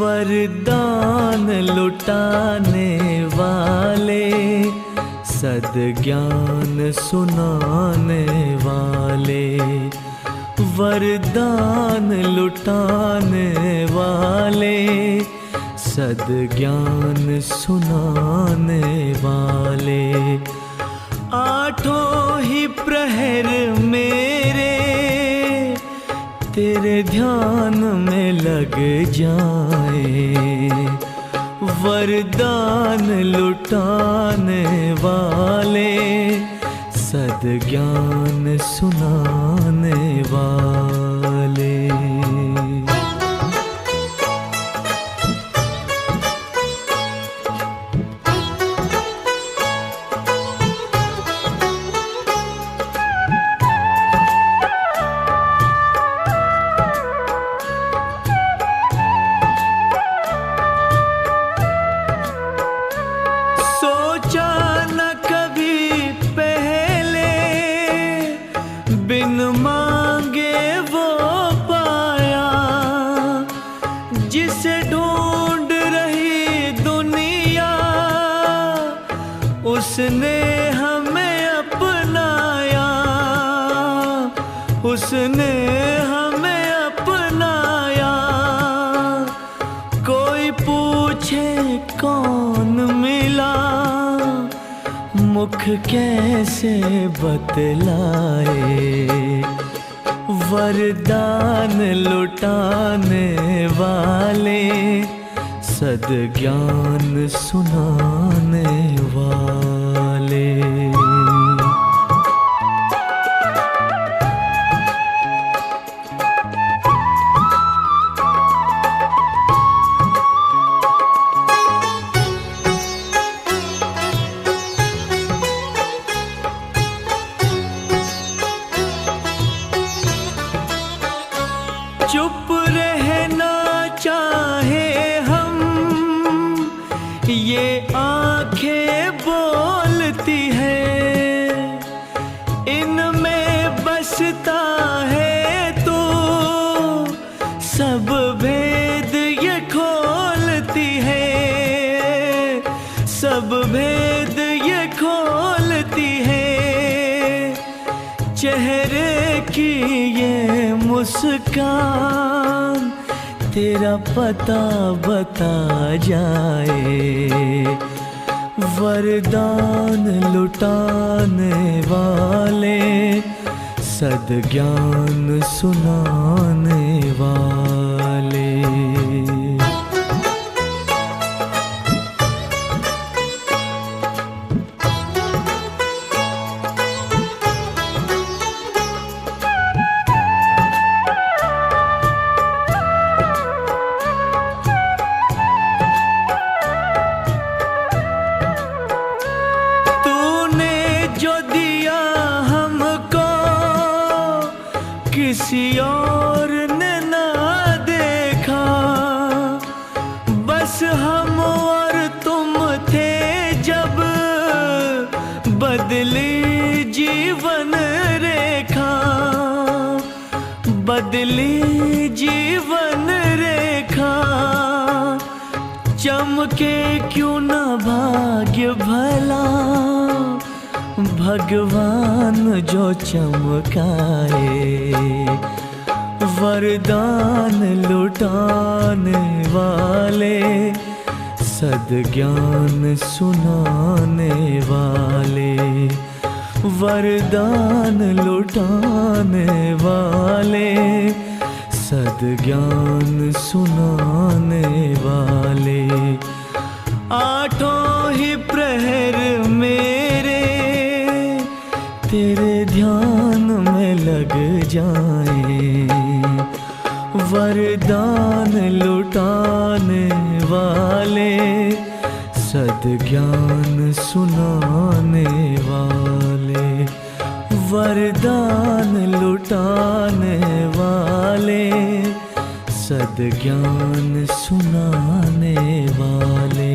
वरदान लुटाने वाले, सद्ज्ञान सुनाने वाले, वरदान लुटाने वाले, सद्ज्ञान सुनाने वाले। आठों ही प्रहर मेरे तेरे ध्यान में लग जाए, वरदान लुटाने वाले, सद्ज्ञान सुनाने वाले। बिन मांगे वो पाया, जिसे ढूंढ रही दुनिया, उसने हमें अपनाया, उसने हमें अपनाया। कोई पूछे कौन मिला, मुख कैसे बतलाए, वरदान लुटाने वाले, सद्ज्ञान सुनाने वाले। चुप रहना चाहे हम, ये आंखें बोलती है, इनमें बसता है तो सब भेद ये खोलती है, सब भेद ये खोलती है। चेहरे की ये मुस्कान तेरा पता बता जाए, वरदान लुटाने वाले, सद्ज्ञान सुनाने वाले। किसी और ने ना देखा, बस हम और तुम थे जब, बदली जीवन रेखा, बदली जीवन रेखा। चमके क्यों ना भाग्य भला, भगवान जो चमकाए, वरदान लुटाने वाले, सद्ज्ञान सुनाने वाले, वरदान लुटाने वाले, सद्ज्ञान सुनाने वाले। आठों ही प्रहर मेरे तेरे ध्यान में लग जाए, वरदान लुटाने वाले, सद्ज्ञान सुनाने वाले, वरदान लुटाने वाले, सद्ज्ञान सुनाने वाले,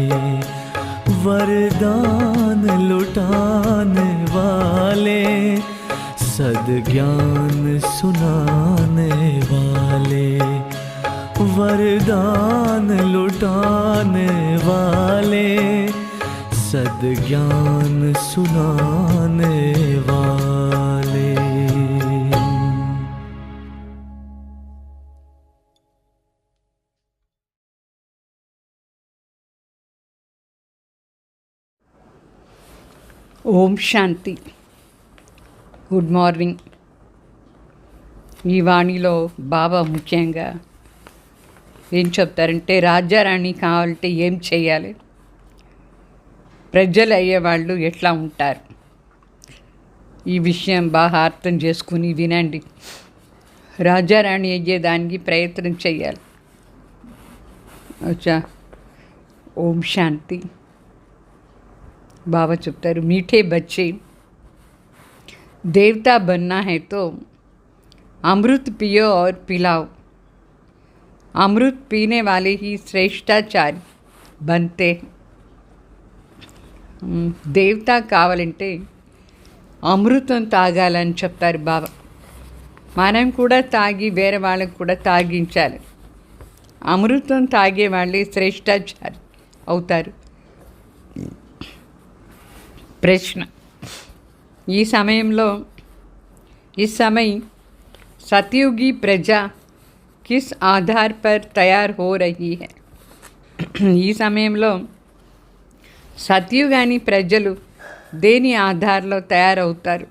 वरदान लुटाने वाले, सद्ज्ञान सुनाने वाले, वरदान लुटाने वाले, सद्ज्ञान सुनाने वाले। ఓం శాంతి. Good morning. ఈ వాణిలో బాబా ముఖ్యంగా ఏం చెప్తారంటే, రాజారాణి కావాలంటే ఏం చేయాలి, ప్రజలు అయ్యేవాళ్ళు ఎట్లా ఉంటారు, ఈ విషయం బాగా అర్థం చేసుకుని వినండి. రాజారాణి అయ్యేదానికి ప్రయత్నం చేయాలి. అచ్చా. ఓం శాంతి. बाबा चुपतर मीठे बच्चे, देवता बनना है तो अमृत पियो और पिलाओ। अमृत पीने वाले ही श्रेष्ठाचारी बनते। దేవత కావాలంటే అమృతం తాగాలని చెప్తారు బాబా. మనం కూడా తాగి వేరే వాళ్ళకు కూడా తాగించాలి. అమృతం తాగే వాళ్ళే శ్రేష్టాచారి అవుతారు. प्रश्न, इस समय सतयुगी प्रजा किस आधार पर तैयार हो रही है? ఈ సమయంలో సత్యుగాని ప్రజలు దేని ఆధారంలో తయారవుతారు?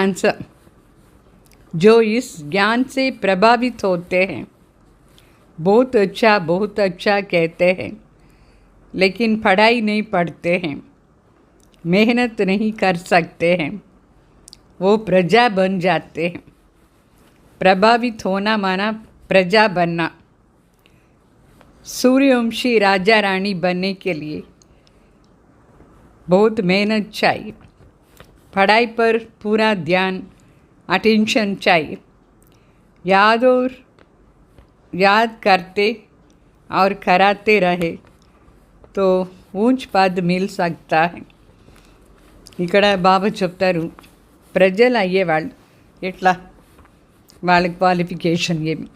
आंसर, जो इस ज्ञान से प्रभावित होते हैं, बहुत अच्छा कहते हैं, लेकिन पढ़ाई नहीं पढ़ते हैं, मेहनत नहीं कर सकते हैं, वो प्रजा बन जाते हैं। प्रभावित होना माना प्रजा बनना। सूर्यवंशी राजा रानी बनने के लिए बहुत मेहनत चाहिए, पढ़ाई पर पूरा ध्यान अटेंशन चाहिए, याद करते और कराते रहे तो ऊंच पद मिल सकता है. ఇక్కడ బాబా చెప్తారు, ప్రజలు అయ్యేవాళ్ళు ఎట్లా, వాళ్ళ క్వాలిఫికేషన్ ఏమి,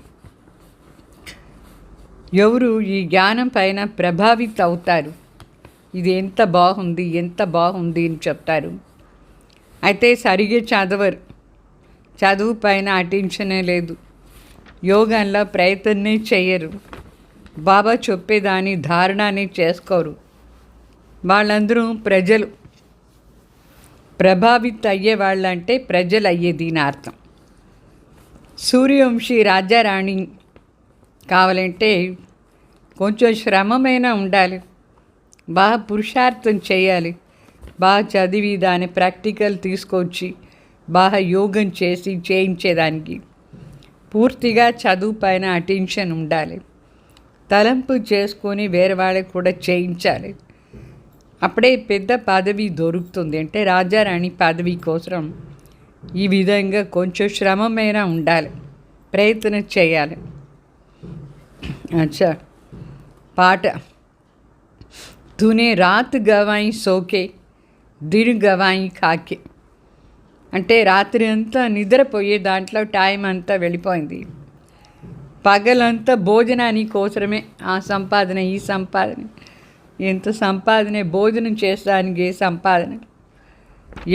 ఎవరు ఈ జ్ఞానం పైన ప్రభావిత అవుతారు, ఇది ఎంత బాగుంది అని చెప్తారు. అయితే సరిగ్గా చదవరు, చదువు పైన అటెన్షనే లేదు, యోగంలో ప్రయత్నమే చేయరు, బాబా చెప్పేదాన్ని ధారణని చేసుకోరు. వాళ్ళందరూ ప్రజలు. ప్రభావిత అయ్యే వాళ్ళంటే ప్రజలు అయ్యేది నా అర్థం. సూర్యవంశీ రాజారాణి కావాలంటే కొంచెం శ్రమమైనా ఉండాలి, బాగా పురుషార్థం చేయాలి, బాగా చదివి దాని ప్రాక్టికల్ తీసుకొచ్చి బాగా యోగం చేసి చేయించేదానికి పూర్తిగా చదువు పైన అటెన్షన్ ఉండాలి, తలంపు చేసుకొని వేరే వాళ్ళకి కూడా చేయించాలి. అప్పుడే పెద్ద పదవి దొరుకుతుంది. అంటే రాజారాణి పదవి కోసం ఈ విధంగా కొంచెం శ్రమమైనా ఉండాలి, ప్రయత్నం చేయాలి. అచ్చా. పాట, తూనే రాత్ గవాయి సోకే దిన్ గవాయి ఖాకే. అంటే రాత్రి అంతా నిద్రపోయే దాంట్లో టైం అంతా వెళ్ళిపోయింది, పగలంతా భోజనాని కోసమే ఆ సంపాదన ఈ సంపాదన, ఎంత సంపాదన, భోజనం చేస్తానికి ఏ సంపాదన,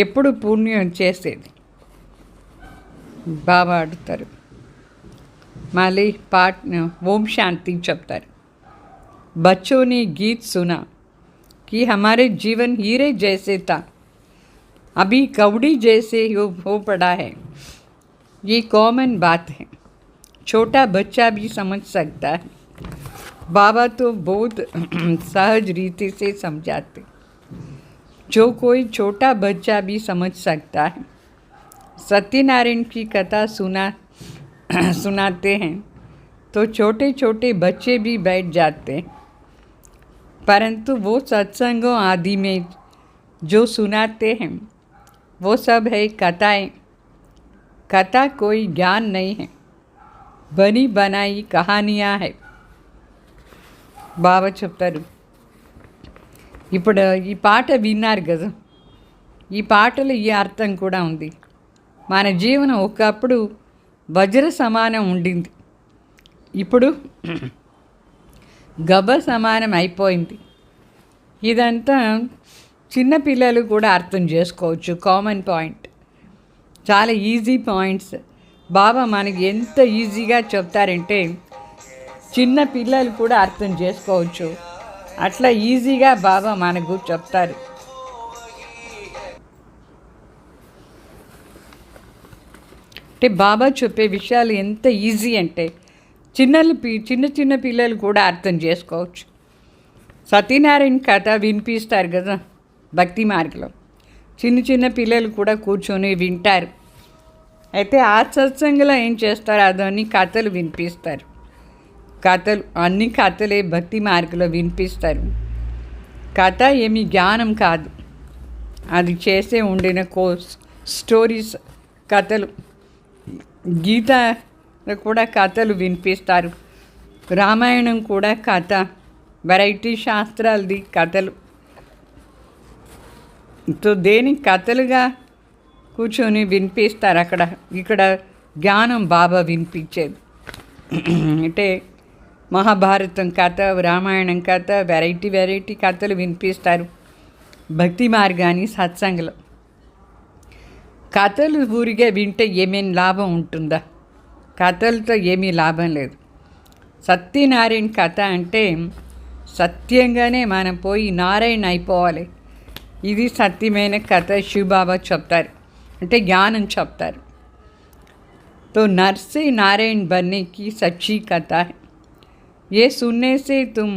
ఎప్పుడు పుణ్యం చేసేది బాబా అడుగుతారు. మళ్ళీ పాట ఓం శాంతి చెప్తారు. बच्चों ने गीत सुना कि हमारे जीवन हीरे जैसे था, अभी कौड़ी जैसे हो पड़ा है. ये कॉमन बात है, छोटा बच्चा भी समझ सकता है. बाबा तो बहुत सहज रीति से समझाते, जो कोई छोटा बच्चा भी समझ सकता है. सत्यनारायण की कथा सुनाते हैं तो छोटे छोटे बच्चे भी बैठ जाते हैं, परंतु वो सत्संगों आदि में जो सुनाते हैं वो सब है कथाएँ. कथा कोई ज्ञान नहीं है, बनी बनाई कहानियाँ है. బాబా చెప్తారు. ఇప్పుడు ఈ పాట విన్నారు కదా, ఈ పాటలో ఈ అర్థం కూడా ఉంది. మన జీవనం ఒకప్పుడు వజ్ర సమానం ఉండింది, ఇప్పుడు గబ సమానం అయిపోయింది. ఇదంతా చిన్నపిల్లలు కూడా అర్థం చేసుకోవచ్చు. కామన్ పాయింట్, చాలా ఈజీ పాయింట్స్ బాబా మనకి ఎంత ఈజీగా చెప్తారంటే చిన్న పిల్లలు కూడా అర్థం చేసుకోవచ్చు. అట్లా ఈజీగా బాబా మనకు చెప్తారు. అంటే బాబా చెప్పే విషయాలు ఎంత ఈజీ అంటే చిన్న పిల్లలు కూడా అర్థం చేసుకోవచ్చు. సత్యనారాయణ కథ వినిపిస్తారు కదా భక్తి మార్గంలో, చిన్న పిల్లలు కూడా కూర్చొని వింటారు. అయితే ఆ సత్సంగంలో ఏం చేస్తారు, అదన్నీ కథలు వినిపిస్తారు. అన్ని కథలే భక్తి మార్గంలో వినిపిస్తారు. కథ ఏమి జ్ఞానం కాదు, అది చేసే ఉండిన స్టోరీస్, కథలు. గీత కూడా కథలు వినిపిస్తారు. రామాయణం కూడా కథ, వెరైటీ శాస్త్రాలది కథలు. దేనికి కథలుగా కూర్చొని వినిపిస్తారు. ఇక్కడ జ్ఞానం బాబా వినిపించేది. అంటే మహాభారతం కథ, రామాయణం కథ, వెరైటీ కథలు వినిపిస్తారు భక్తి మార్గాన్ని సత్సంగంలో. కథలు ఊరిగా వింటే ఏమేమి లాభం ఉంటుందా? కథలతో ఏమీ లాభం లేదు. సత్యనారాయణ కథ అంటే సత్యంగానే మనం పోయి నారాయణ అయిపోవాలి. ఇది సత్యమైన కథ. శివబాబా చెప్తారు, అంటే జ్ఞానం చెప్తారు. तो नर से नारायण बनने की सच्ची कथा है. ये सुनने से तुम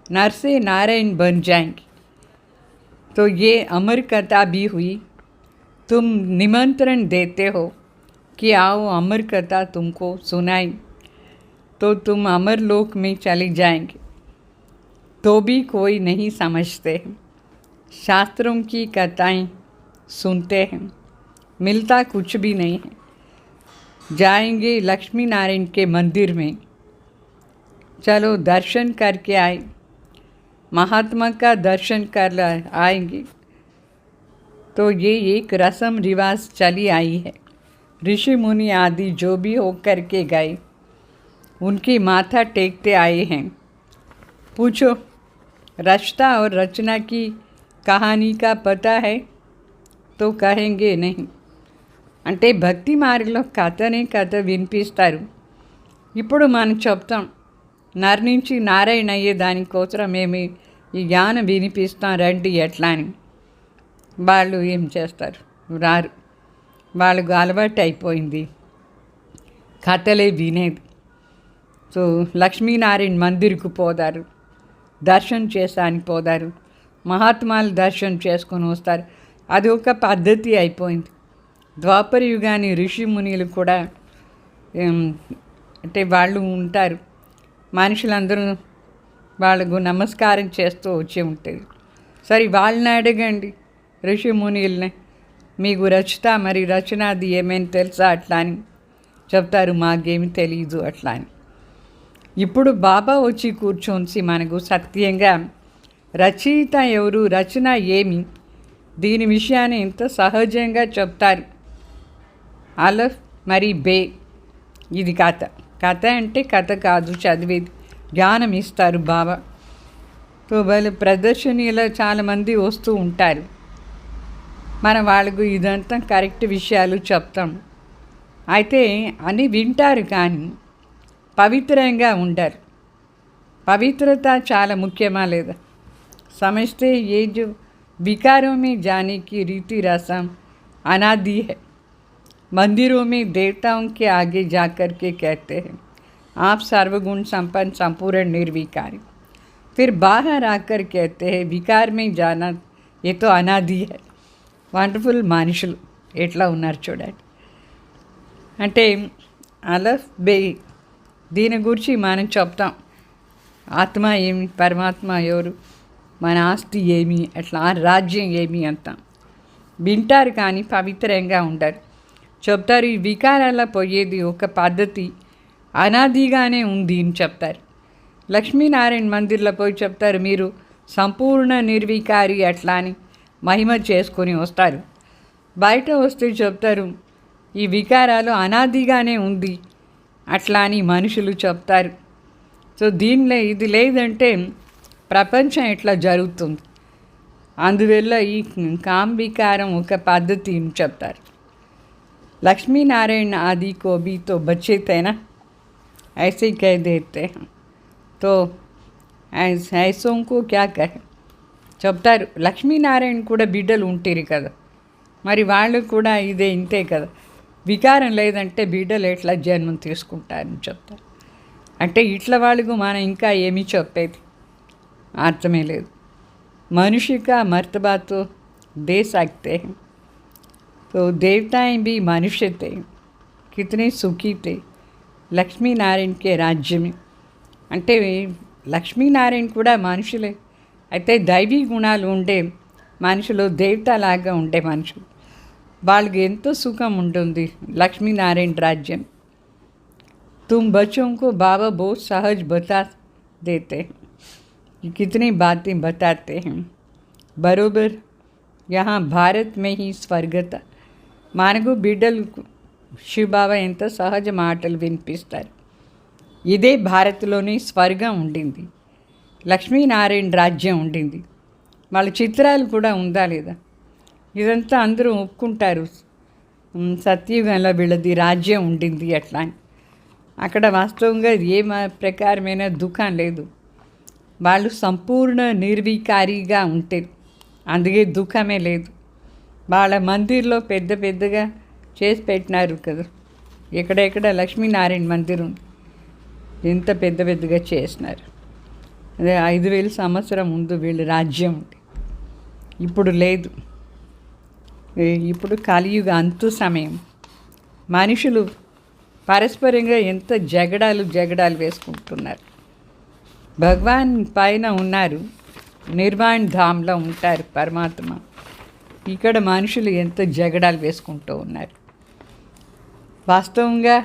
नर से नारायण बन जाएंगे. तो ये अमर कथा भी हुई. तुम निमंत्रण देते हो कि आओ अमर कथा तुमको सुनाई, तो तुम अमर लोक में चले जाएंगे. तो भी कोई नहीं समझते हैं. शास्त्रों की कथाएं सुनते हैं, मिलता कुछ भी नहीं है. जाएंगे लक्ष्मी नारायण के मंदिर में, चलो दर्शन करके आए. महात्मा का दर्शन कर आएंगे. तो ये एक रस्म रिवाज चली आई है. ऋषि मुनि आदि जो भी होकर के गए उनकी माथा टेकते आए हैं. पूछो रचना और रचना की कहानी का पता है? तो कहेंगे नहीं. అంటే భక్తి మార్గంలో కథ వినిపిస్తారు. ఇప్పుడు మనం చెప్తాం నర్ నుంచి నారాయణ అయ్యే దానికోసం మేము ఈ జ్ఞానం వినిపిస్తాం రండి ఎట్లా అని. వాళ్ళు ఏం చేస్తారు, రారు. వాళ్ళకు అలవాటు అయిపోయింది కథలే వినేది. సో లక్ష్మీనారాయణ మందిర్కు పోదారు, దర్శనం చేసానికి పోదారు, మహాత్మాలు దర్శనం చేసుకొని వస్తారు. అది ఒక పద్ధతి అయిపోయింది. ద్వాపర యుగాన్ని ఋషి మునిలు కూడా అంటే వాళ్ళు ఉంటారు, మనుషులందరూ వాళ్ళకు నమస్కారం చేస్తూ వచ్చి ఉంటుంది. సరే వాళ్ళని అడగండి ఋషి మునిల్ని, మీకు రచనాది ఏమైనా తెలుసా అట్లా అని చెప్తారు. మాకేమి తెలీదు అట్లా అని. ఇప్పుడు బాబా వచ్చి కూర్చొని మనకు సత్యంగా రచయిత ఎవరు, రచన ఏమి, దీని విషయాన్ని ఎంత సహజంగా చెప్తారు. అలఫ్ మరి బే, ఇది కథ అంటే కథ కాదు చదివేది, జ్ఞానం ఇస్తారు బాబా. సో వాళ్ళు ప్రదర్శనలో చాలామంది వస్తూ ఉంటారు. మనం వాళ్ళకు ఇదంతా కరెక్ట్ విషయాలు చెప్తాం. అయితే అని వింటారు కానీ పవిత్రంగా ఉండరు. పవిత్రత చాలా ముఖ్యమా లేదా? समझते ये जो विकारों में जाने की रीति रस्म अनादि है. मंदिरों में देवताओं के आगे जाकर के कहते हैं आप सर्वगुण संपन्न संपूर्ण निर्विकारी. फिर बाहर आकर कहते हैं विकार में जाना ये तो अनादि है. వండర్ఫుల్ మనుషులు ఎట్లా ఉన్నారు చూడండి. అంటే అలఫ్ బే, దీని గురించి మనం చెప్తాం. ఆత్మ ఏమి, పరమాత్మ ఎవరు, మన ఆస్తి ఏమి, అట్లా రాజ్యం ఏమి అంతా వింటారు కానీ పవిత్రంగా ఉండరు. చెప్తారు ఈ వికారాల పోయేది ఒక పద్ధతి అనాదిగానే ఉంది అని చెప్తారు. లక్ష్మీనారాయణ మందిర్లో పోయి చెప్తారు మీరు సంపూర్ణ నిర్వికారి అట్లా అని మహిమ చేసుకొని వస్తారు. బయట వస్తే చెప్తారు ఈ వికారాలు అనాదిగానే ఉంది అట్లా అని మనుషులు చెప్తారు. సో దీనిలో ఇది లేదంటే ప్రపంచం ఎట్లా జరుగుతుంది. అందువల్ల ఈ కాంబికారం ఒక పద్ధతి అని చెప్తారు. लक्ष्मी नारायण आदि को भी तो बच्चे थे ना, ऐसे ही कह देते हैं. तो ऐसों को क्या कहे చెప్తారు. లక్ష్మీనారాయణ కూడా బిడ్డలు ఉంటారు కదా, మరి వాళ్ళు కూడా ఇదే ఇంతే కదా. వికారం లేదంటే బిడ్డలు ఎట్లా జన్మం తీసుకుంటారని చెప్తారు. అంటే ఇట్లా వాళ్ళకు మనం ఇంకా ఏమీ చెప్పేది అర్థమే లేదు. मनुष्य का मर्तबा तो दे सकते हैं. तो देवताएं भी मनुष्य थे, कितने सुखी थे లక్ష్మీనారాయణ के राज्य में. అంటే లక్ష్మీనారాయణ కూడా మనుషులే, అయితే దైవీ గుణాలు ఉండే మనుషులు, దేవతలాగా ఉండే మనుషులు, వాళ్ళకి ఎంతో సుఖం ఉంటుంది లక్ష్మీనారాయణ రాజ్యం. तुम बच्चों को बाबा बहुत सहज बता देते हैं, कितनी बातें बताते हैं. बरोबर यहाँ भारत में ही स्वर्गत. మనకు బిడ్డలకు శివబాబా ఎంత సహజ మాటలు వినిపిస్తారు. ఇదే భారత్లోని స్వర్గం ఉండింది, లక్ష్మీనారాయణ రాజ్యం ఉండింది. వాళ్ళ చిత్రాలు కూడా ఉందా లేదా, ఇదంతా అందరూ ఒప్పుకుంటారు. సత్యయుగంలో వీళ్ళది రాజ్యం ఉండింది అట్లా అని. అక్కడ వాస్తవంగా ఏ ప్రకారమైన దుఃఖం లేదు. వాళ్ళు సంపూర్ణ నిర్వికారిగా ఉంటారు, అందుకే దుఃఖమే లేదు. వాళ్ళ మందిర్లో పెద్ద పెద్దగా చేసి పెట్టినారు కదా, ఎక్కడెక్కడ లక్ష్మీనారాయణ మందిర్ ఉంది, ఎంత పెద్ద పెద్దగా చేసినారు. అదే 5000 సంవత్సరం ముందు వీళ్ళ రాజ్యం ఉంది, ఇప్పుడు లేదు. ఇప్పుడు కలియుగ అంతు సమయం. మనుషులు పరస్పరంగా ఎంత జగడాలు వేసుకుంటున్నారు. భగవాన్ పైన ఉన్నారు, నిర్వాణ్ ధామ్లో ఉంటారు పరమాత్మ. ఇక్కడ మనుషులు ఎంత జగడాలు వేసుకుంటూ ఉన్నారు. వాస్తవంగా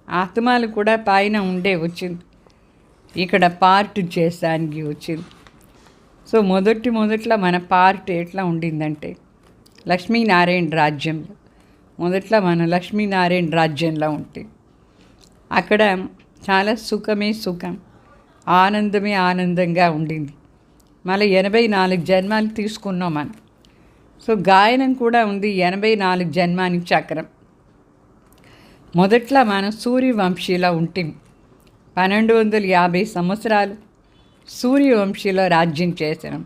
ఆత్మలు కూడా పైన ఉండే వచ్చింది, ఇక్కడ పార్ట్ చేసానికి వచ్చింది. సో మొదట్లో మన పార్ట్ ఎట్లా ఉండిందంటే లక్ష్మీనారాయణ రాజ్యంలో, మొదట్లో మన లక్ష్మీనారాయణ రాజ్యంలో ఉంటే అక్కడ చాలా సుఖమే సుఖం, ఆనందమే ఆనందంగా ఉండింది. మళ్ళీ 84 జన్మాలు తీసుకున్నాం మనం. సో గాయనం కూడా ఉంది 84 జన్మాని చక్రం. మొదట్లో మనం సూర్యవంశీలో ఉంటాం, 1250 సంవత్సరాలు సూర్యవంశీలో రాజ్యం చేసినాం.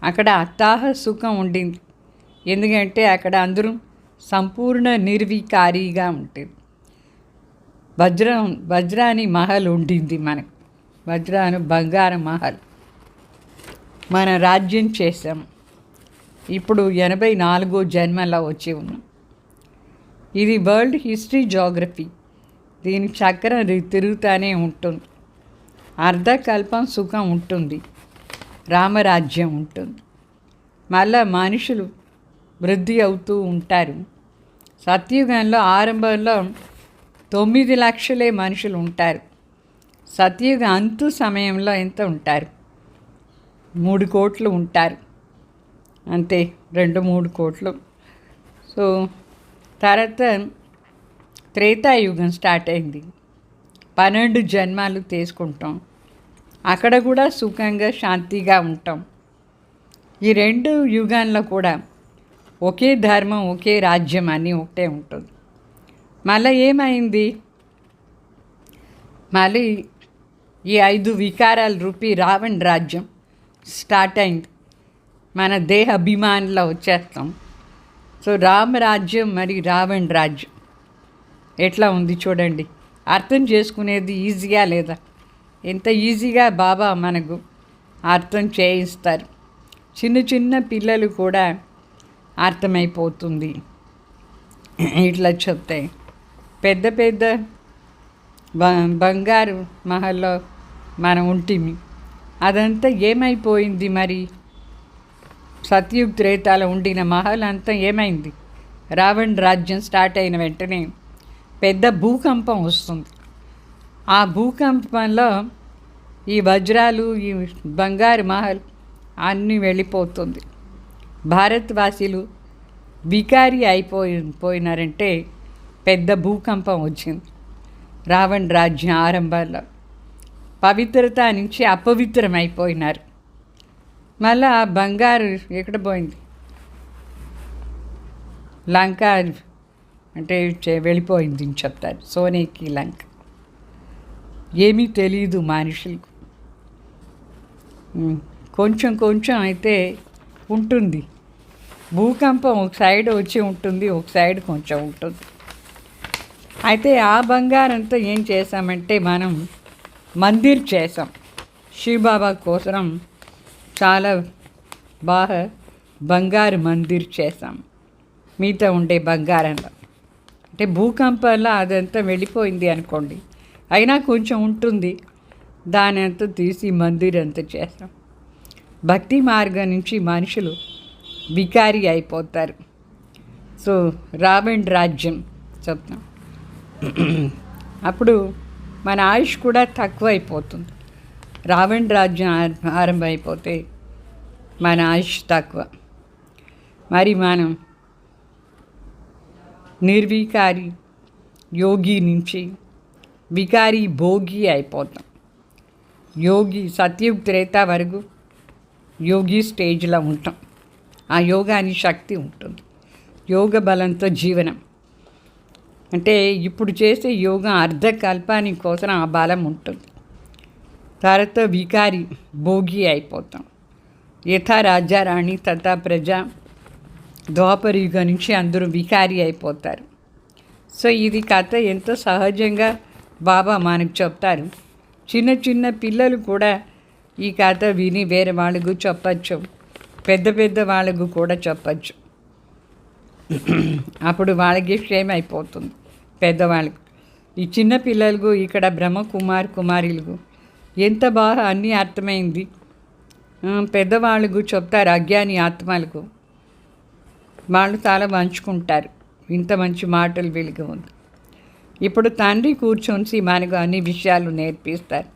అక్కడ అత్తాహ సుఖం ఉండింది, ఎందుకంటే అక్కడ అందరూ సంపూర్ణ నిర్వికారిగా ఉంటుంది. వజ్రాని మహల్ ఉండింది మనకు, వజ్రాను బంగారం మహల్. మన రాజ్యం చేసాం. ఇప్పుడు 84వ జన్మలో వచ్చి ఉన్నాం. ఇది వరల్డ్ హిస్టరీ జోగ్రఫీ. దీని చక్రం తిరుగుతూనే ఉంటుంది. అర్ధకల్పం సుఖం ఉంటుంది, రామరాజ్యం ఉంటుంది. మళ్ళా మనుషులు వృద్ధి అవుతూ ఉంటారు. సత్యుగంలో ఆరంభంలో 9 లక్షలే మనుషులు ఉంటారు. సత్యుగ అంతు సమయంలో ఎంత ఉంటారు? 3 కోట్లు ఉంటారు, అంతే, 2-3 కోట్లు. సో తర్వాత త్రేతాయుగం స్టార్ట్ అయింది, 12 జన్మాలు తీసుకుంటాం. అక్కడ కూడా సుఖంగా శాంతిగా ఉంటాం. ఈ 2 యుగాల్లో కూడా ఒకే ధర్మం, ఒకే రాజ్యం అని ఒకటే ఉంటుంది. మళ్ళీ ఏమైంది? మళ్ళీ ఈ 5 వికారాల రూపీ రావణ్ రాజ్యం స్టార్ట్ అయింది. మన దేహ అభిమానంలో వచ్చేస్తాం. సో రామరాజ్యం మరి రావణ్ రాజ్యం ఎట్లా ఉంది చూడండి. అర్థం చేసుకునేది ఈజీగా లేదా? ఎంత ఈజీగా బాబా మనకు అర్థం చేయిస్తారు. చిన్న చిన్న పిల్లలు కూడా అర్థమైపోతుంది ఇట్లా చెప్తే. పెద్ద పెద్ద బంగారు మహల్లో మనం ఉంటిమి, అదంతా ఏమైపోయింది మరి? సత్యుగ్ త్రేతాలో ఉండిన మహల్ అంతా ఏమైంది? రావణ్ రాజ్యం స్టార్ట్ అయిన వెంటనే పెద్ద భూకంపం వస్తుంది. ఆ భూకంపంలో ఈ వజ్రాలు, ఈ బంగారు మహల్ అన్నీ వెళ్ళిపోతుంది. భారతవాసీలు వికారి పోయినారంటే పెద్ద భూకంపం వచ్చింది రావణ్ రాజ్యం ఆరంభంలో. పవిత్రత నుంచి అపవిత్రం అయిపోయినారు. మళ్ళా ఆ బంగారు ఎక్కడ పోయింది? లంక అంటే వెళ్ళిపోయింది అని చెప్తారు. సోనేకి లంక. ఏమీ తెలియదు మనుషులకు. కొంచెం కొంచెం అయితే ఉంటుంది. భూకంపం ఒక సైడ్ వచ్చి ఉంటుంది, ఒక సైడ్ కొంచెం ఉంటుంది. అయితే ఆ బంగారంతో ఏం చేసామంటే మనం మందిర్ చేసాం. శివబాబా కోసం చాలా బాగా బంగారు మందిర్ చేసాం. మీతో ఉండే బంగారంలో అంటే భూకంపంలో అదంతా వెళ్ళిపోయింది అనుకోండి, అయినా కొంచెం ఉంటుంది. దాని అంతా తీసి మందిర్ అంతా చేస్తాం. భక్తి మార్గం నుంచి మనుషులు వికారి అయిపోతారు. సో రావణ్ రాజ్యం చెప్తాం. అప్పుడు మన ఆయుష్ కూడా తక్కువ అయిపోతుంది. రావణ్ రాజ్యం ఆరంభమైపోతే మన ఆయుష్ తక్కువ. మరి మనం నిర్వికారి యోగి నుంచి వికారి భోగి అయిపోతాం. యోగి సత్యుగ్ త్రేత వరకు యోగి స్టేజ్లో ఉంటాం. ఆ యోగాని శక్తి ఉంటుంది. యోగ బలంతో జీవనం అంటే ఇప్పుడు చేసే యోగా అర్ధకల్పాని కోసం ఆ బలం ఉంటుంది. తర్వాత వికారి భోగి అయిపోతాం. యథా రాజారాణి తథా ప్రజ. ద్వాపర యుగం నుంచి అందరూ వికారి అయిపోతారు. సో ఇది కథ ఎంతో సహజంగా బాబా మనకు చెప్తారు. చిన్న చిన్న పిల్లలు కూడా ఈ కథ విని వేరే వాళ్ళకు చెప్పచ్చు, పెద్ద పెద్ద వాళ్ళకు కూడా చెప్పచ్చు. అప్పుడు వాళ్ళకి క్షేమ అయిపోతుంది. పెద్దవాళ్ళకు ఈ చిన్న పిల్లలకు ఇక్కడ కుమారులకు ఎంత బాగా అన్నీ అర్థమైంది. పెద్దవాళ్ళకు చెప్తారు అజ్ఞాని ఆత్మలకు. వాళ్ళు చాలా పంచుకుంటారు. ఇంత మంచి మాటలు వెలుగు ఉంది. ఇప్పుడు తండ్రి కూర్చొని మనకు అన్ని విషయాలు నేర్పిస్తారు.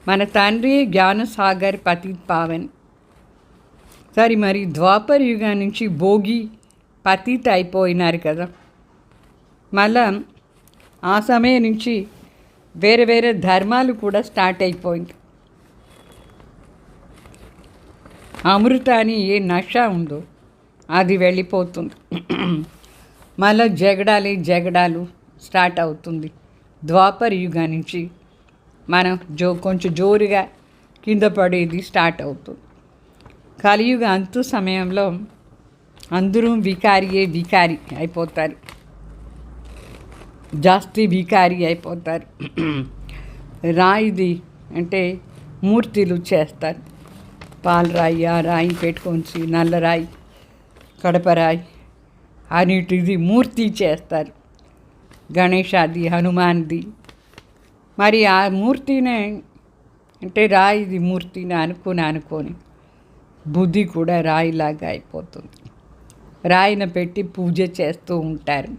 మన తండ్రి జ్ఞానసాగర్ పతిత్ పావన్. సరే మరి ద్వాపర యుగం నుంచి భోగి పతిత్ అయిపోయినారు కదా. మళ్ళా ఆ సమయం నుంచి వేరే వేరే ధర్మాలు కూడా స్టార్ట్ అయిపోయింది. అమృతాన్ని ఏ నష ఉందో అది వెళ్ళిపోతుంది. మళ్ళీ జగడాలు స్టార్ట్ అవుతుంది. ద్వాపర యుగం నుంచి మనం కొంచెం జోరుగా కింద పడేది స్టార్ట్ అవుతుంది. కలియుగ అంతు సమయంలో అందరూ వికారి అయిపోతారు. జాస్తి వికారి అయిపోతారు. రాయిది అంటే మూర్తులు చేస్తారు. పాలరాయి, ఆ రాయి పెట్టుకొని నల్లరాయి, కడపరాయి అన్నిటిది మూర్తి చేస్తారు. గణేశాది, హనుమాన్ది. మరి ఆ మూర్తినే అంటే రాయిది మూర్తిని అనుకొని బుద్ధి కూడా రాయిలాగా అయిపోతుంది. రాయిని పెట్టి పూజ చేస్తూ ఉంటారు.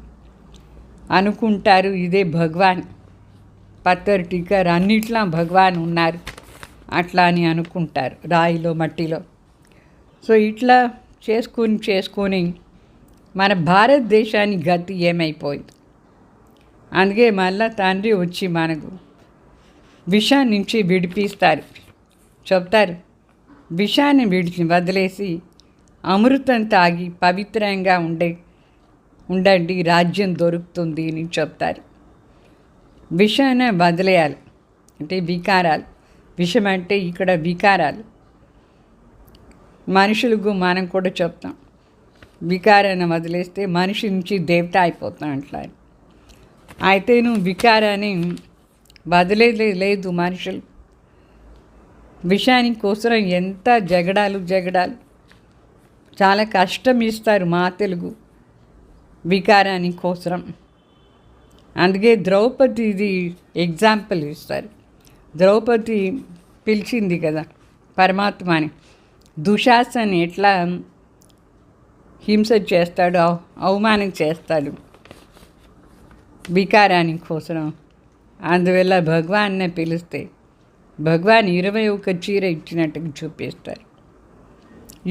అనుకుంటారు ఇదే భగవాన్. పత్తర్ టిక్కర్ అన్నిట్లా భగవాన్ ఉన్నారు అట్లా అని అనుకుంటారు రాయిలో మట్టిలో. సో ఇట్లా చేసుకొని మన భారతదేశాన్ని గతి ఏమైపోయింది. అందుకే మళ్ళా తండ్రి వచ్చి మనకు విషం నుంచి విడిపిస్తారు. చెప్తారు విషాన్ని వదిలేసి అమృతం తాగి పవిత్రంగా ఉండండి, రాజ్యం దొరుకుతుంది అని చెప్తారు. విషాన్ని వదిలేయాలి అంటే వికారాలు. విషం అంటే ఇక్కడ వికారాలు. మనుషులకు మనం కూడా చెప్తాం వికారాన్ని వదిలేస్తే మనిషి నుంచి దేవత అయిపోతాం అట్లా. అయితే నువ్వు వికారాన్ని వదిలేదు. మనుషులు విషయానికి కోసం ఎంత జగడాలు చాలా కష్టం ఇస్తారు మా తెలుగు వికారాని కోసం. అందుకే ద్రౌపదిది ఎగ్జాంపుల్ ఇస్తారు. ద్రౌపది పిలిచింది కదా పరమాత్మని. దుశాసన్ ఎట్లా హింస చేస్తాడు, అవమానం చేస్తాడు వికారాని కోసం. అందువల్ల భగవాన్నే పిలిస్తే భగవాన్ 21 చీర ఇచ్చినట్టుగా చూపిస్తారు.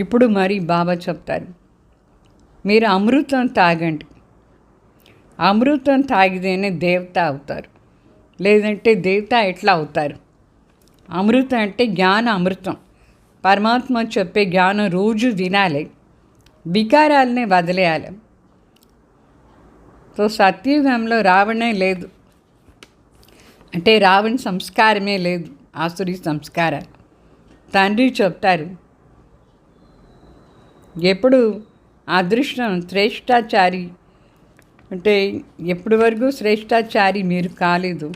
ఇప్పుడు మరి బాబా చెప్తారు మీరు అమృతం తాగండి. అమృతం తాగితేనే దేవత అవుతారు, లేదంటే దేవత ఎట్లా అవుతారు? అమృతం అంటే జ్ఞాన అమృతం. పరమాత్మ చెప్పే జ్ఞానం రోజు వినాలి, వికారాలనే వదిలేయాలి. సో సత్యుగంలో రావణే లేదు, అంటే రావణ సంస్కారమే లేదు, ఆసురి సంస్కారాలు. తండ్రి చెప్తారు, ఎప్పుడు అదృష్టం శ్రేష్టాచారి అంటే ఎప్పటి వరకు శ్రేష్టాచారి మీరు కాలేదు,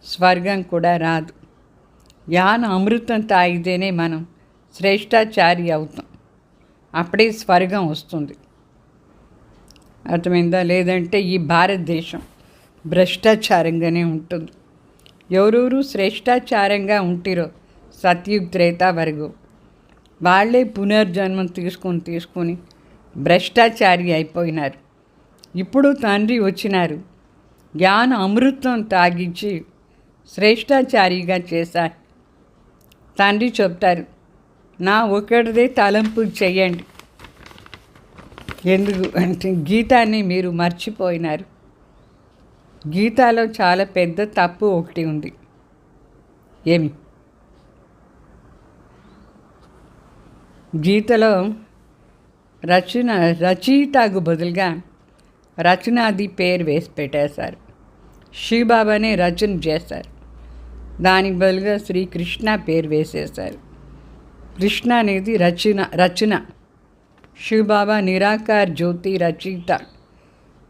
స్వర్గం కూడా రాదు. జ్ఞాన అమృతం తాగితేనే మనం శ్రేష్టాచారి అవుతాం, అప్పుడే స్వర్గం వస్తుంది. అర్థమైందా? లేదంటే ఈ భారతదేశం భ్రష్టాచారంగానే ఉంటుంది. ఎవరెవరు శ్రేష్టాచారంగా ఉంటిరో సత్యుగ్ త్రేత వరకు వాళ్ళే పునర్జన్మం తీసుకొని భ్రష్టాచారి అయిపోయినారు. ఇప్పుడు తండ్రి వచ్చినారు, జ్ఞాన అమృతం తాగించి శ్రేష్టాచారిగా చేశారు. తండ్రి చెప్తారు, నా ఒకటిదే తలంపు చెయ్యండి. ఎందుకు అంటే గీతాన్ని మీరు మర్చిపోయినారు. గీతాలో చాలా పెద్ద తప్పు ఒకటి ఉంది. ఏమి? గీతలో రచయితకు బదులుగా రచనాది పేరు వేసి పెట్టేశారు. శివబాబానే రచన చేశారు, దానికి బదులుగా శ్రీకృష్ణ పేరు వేసేశారు. కృష్ణ అనేది రచన. శివబాబా నిరాకార్ జ్యోతి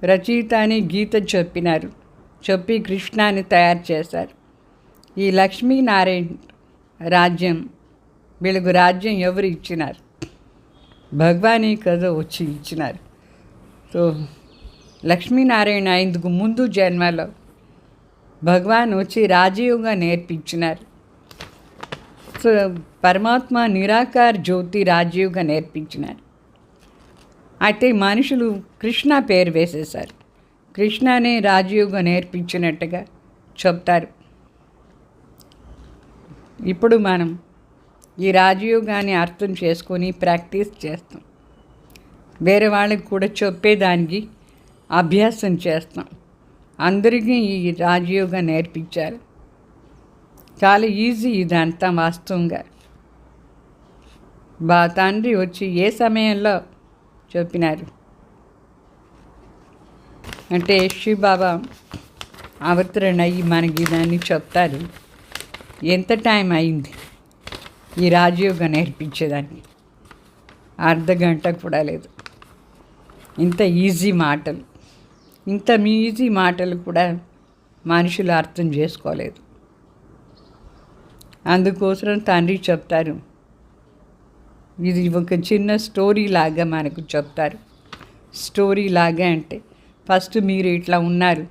రచయిత అని గీత చెప్పినారు, చెప్పి కృష్ణాని తయారు చేశారు. ఈ లక్ష్మీనారాయణ రాజ్యం, వీళ్ళకు రాజ్యం ఎవరు ఇచ్చినారు? భగవానీ కదా వచ్చి ఇచ్చినారు. సో లక్ష్మీనారాయణ ఇందుకు ముందు జన్మలో భగవాన్ వచ్చి రాజయోగా నేర్పించినారు. సో పరమాత్మ నిరాకార్ జ్యోతి రాజయోగా నేర్పించినారు. అయితే మనుషులు కృష్ణ పేరు వేసేశారు. కృష్ణనే రాజయోగా నేర్పించినట్టుగా చెప్తారు. ఇప్పుడు మనం ఈ రాజయోగాన్ని అర్థం చేసుకొని ప్రాక్టీస్ చేస్తాం, వేరే వాళ్ళకి కూడా చెప్పేదానికి అభ్యాసం చేస్తాం. అందరికీ ఈ రాజయోగా నేర్పించారు. చాలా ఈజీ ఇదంతా వాస్తవంగా. తండ్రి వచ్చి ఏ సమయంలో చెప్పినారు అంటే శివబాబా అవతరణ అయ్యి మనకి దాన్ని చెప్తారు. ఎంత టైం అయింది ఈ రాజయోగా నేర్పించేదాన్ని? అర్ధగంట కూడా లేదు. ఇంత ఈజీ మాటలు కూడా మనుషులు అర్థం చేసుకోలేదు. అందుకోసం తండ్రి చెప్తారు, ఇది ఒక చిన్న స్టోరీ లాగా మనకు చెప్తారు. స్టోరీ లాగా అంటే ఫస్ట్ మీరు ఇట్లా ఉన్నారు,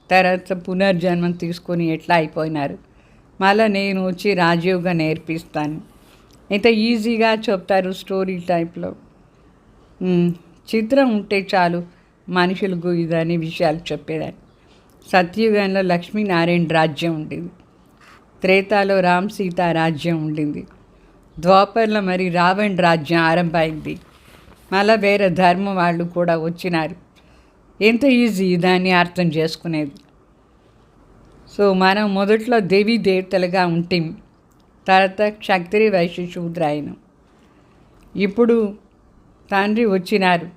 తర్వాత పునర్జన్మం తీసుకొని ఎట్లా అయిపోయినారు, మళ్ళీ నేను వచ్చి రాజయోగా నేర్పిస్తాను. ఇంత ఈజీగా చెప్తారు స్టోరీ టైప్లో. చిత్రం ఉంటే చాలు మనుషులకు ఇదని విషయాలు చెప్పేదాన్ని. సత్యుగంలో లక్ష్మీనారాయణ రాజ్యం ఉండింది, త్రేతాలో రామ్ సీత రాజ్యం ఉండింది, ద్వాపర్లో మరి రావణ్ రాజ్యం ఆరంభమైంది. మళ్ళీ వేరే ధర్మం వాళ్ళు కూడా వచ్చినారు. ఎంత ఈజీ దాన్ని అర్థం చేసుకునేది. సో మనం మొదట్లో దేవీ దేవతలుగా ఉంటాం, తర్వాత క్షత్రియ వైశ్య శూద్ర అయినాం. ఇప్పుడు తండ్రి వచ్చినారు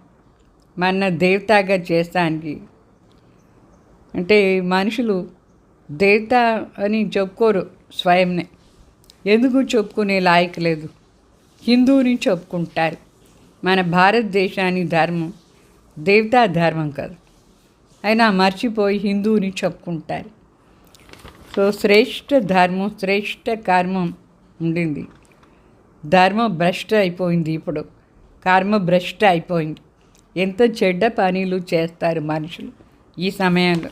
మన దేవతగా చేస్తానికి. అంటే మనుషులు దేవత అని చెప్పుకోరు స్వయంనే. ఎందుకు చెప్పుకునే లాయకు లేదు? హిందువుని చెప్పుకుంటారు. మన భారతదేశాన్ని ధర్మం దేవతా ధర్మం కాదు, అయినా మర్చిపోయి హిందువుని చెప్పుకుంటారు. సో శ్రేష్ఠ ధర్మం, శ్రేష్ఠ కర్మం ఉండింది. ధర్మం భ్రష్ట అయిపోయింది, ఇప్పుడు కర్మ భ్రష్ట అయిపోయింది. ఎంత చెడ్డ పనులు చేస్తారు మనుషులు ఈ సమయంలో.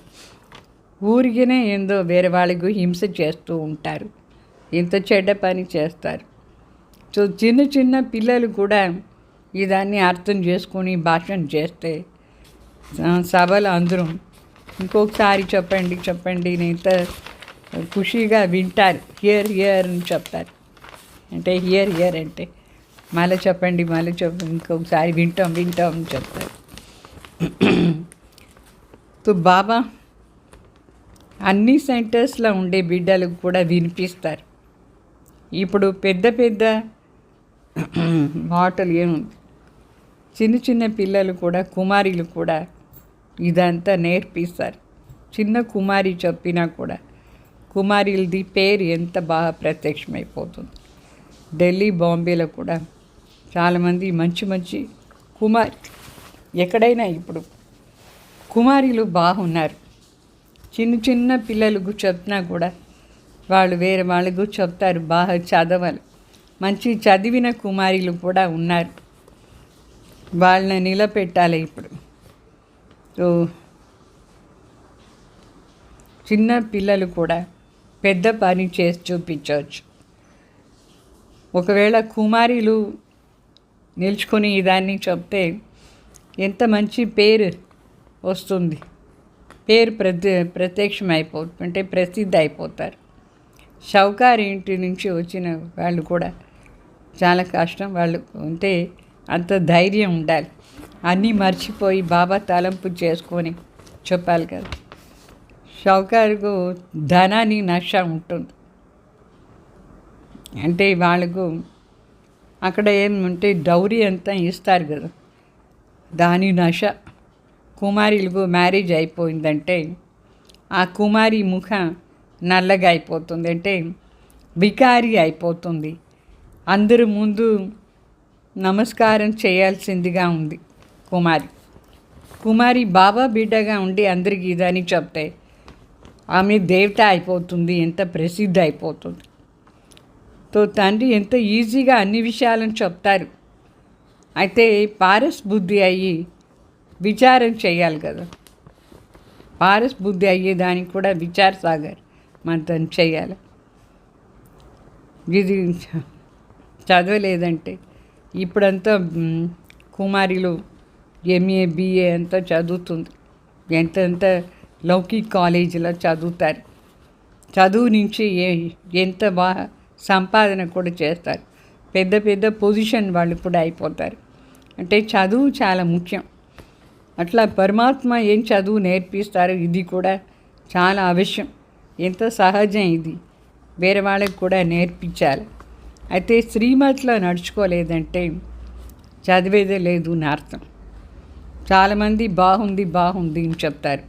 ఊరికినే ఏందో వేరే వాళ్ళకు హింస చేస్తూ ఉంటారు, ఎంత చెడ్డ పని చేస్తారు. సో చిన్న చిన్న పిల్లలు కూడా ఇదాన్ని అర్థం చేసుకొని భాషణ చేస్తే సభలు అందరం ఇంకొకసారి చెప్పండి ఇంత ఖుషీగా వింటారు. హియర్ అని చెప్తారు. అంటే హియర్ అంటే మళ్ళీ చెప్పండి ఇంకొకసారి వింటాం అని చెప్తారు. తో బాబా అన్ని సెంటర్స్లో ఉండే బిడ్డలకు కూడా వినిపిస్తారు. ఇప్పుడు పెద్ద పెద్ద మాటలు ఏముంది, చిన్న చిన్న పిల్లలు కూడా, కుమారీలు కూడా ఇదంతా నేర్పిస్తారు. చిన్న కుమారి చెప్పినా కూడా కుమారీలది పేరు ఎంత బాగా ప్రత్యక్షమైపోతుంది. ఢిల్లీ, బాంబేలో కూడా చాలామంది మంచి మంచి కుమారి, ఎక్కడైనా ఇప్పుడు కుమారీలు బాగున్నారు. చిన్న చిన్న పిల్లలకు చెప్తున్నా కూడా వాళ్ళు వేరే వాళ్ళకు చెప్తారు బాగా చదవాలి. మంచి చదివిన కుమారీలు కూడా ఉన్నారు. వాళ్ళని నిలబెట్టాలి. ఇప్పుడు సో చిన్న పిల్లలు కూడా పెద్ద పని చేసి చూపించవచ్చు. ఒకవేళ కుమారీలు నిల్చుకొని దాన్ని చెప్తే ఎంత మంచి పేరు వస్తుంది. పేరు ప్రత్యక్షం అయిపోతుంది, అంటే ప్రసిద్ధి అయిపోతారు. షౌకార్ ఇంటి నుంచి వచ్చిన వాళ్ళు కూడా చాలా కష్టం. వాళ్ళు అంటే అంత ధైర్యం ఉండాలి. అన్నీ మర్చిపోయి బాబా తలంపు చేసుకొని చెప్పాలి కదా. షౌకార్కు ధనాన్ని నష ఉంటుంది. అంటే వాళ్ళకు అక్కడ ఏమంటే డౌరీ అంతా ఇస్తారు కదా, దాని నష. కుమారులకు మ్యారేజ్ అయిపోయిందంటే ఆ కుమారి ముఖం నల్లగా అయిపోతుంది, అంటే బికారి అయిపోతుంది. అందరి ముందు నమస్కారం చేయాల్సిందిగా ఉంది కుమారి బాబా బిడ్డగా ఉండి అందరికీ ఇదని చెప్తే ఆమె దేవత అయిపోతుంది, ఎంత ప్రసిద్ధి అయిపోతుంది. తో తండ్రి ఎంత ఈజీగా అన్ని విషయాలను చెప్తారు. అయితే పారస్ బుద్ధి అయ్యి విచారం చేయాలి కదా. పారస్ బుద్ధి అయ్యేదానికి కూడా విచార సాగర్ మంత్రం చేయాలి. ఇది చదవలేదంటే ఇప్పుడంతా కుమారిలు ఎంఏ బిఏ అంతా చదువుతుంది. ఎంత లౌకిక్ కాలేజీలో చదువుతారు. చదువు నుంచి ఎంత బాగా సంపాదన కూడా చేస్తారు. పెద్ద పెద్ద పొజిషన్ వాళ్ళు కూడా అయిపోతారు. అంటే చదువు చాలా ముఖ్యం. అట్లా పరమాత్మ ఏం చదువు నేర్పిస్తారు, ఇది కూడా చాలా అవశ్యం. ఎంత సహజం ఇది, వేరే వాళ్ళకి కూడా నేర్పించాలి. అయితే శ్రీమతిలో నడుచుకోలేదంటే చదివేదే లేదు అని అర్థం. చాలామంది బాగుంది అని చెప్తారు.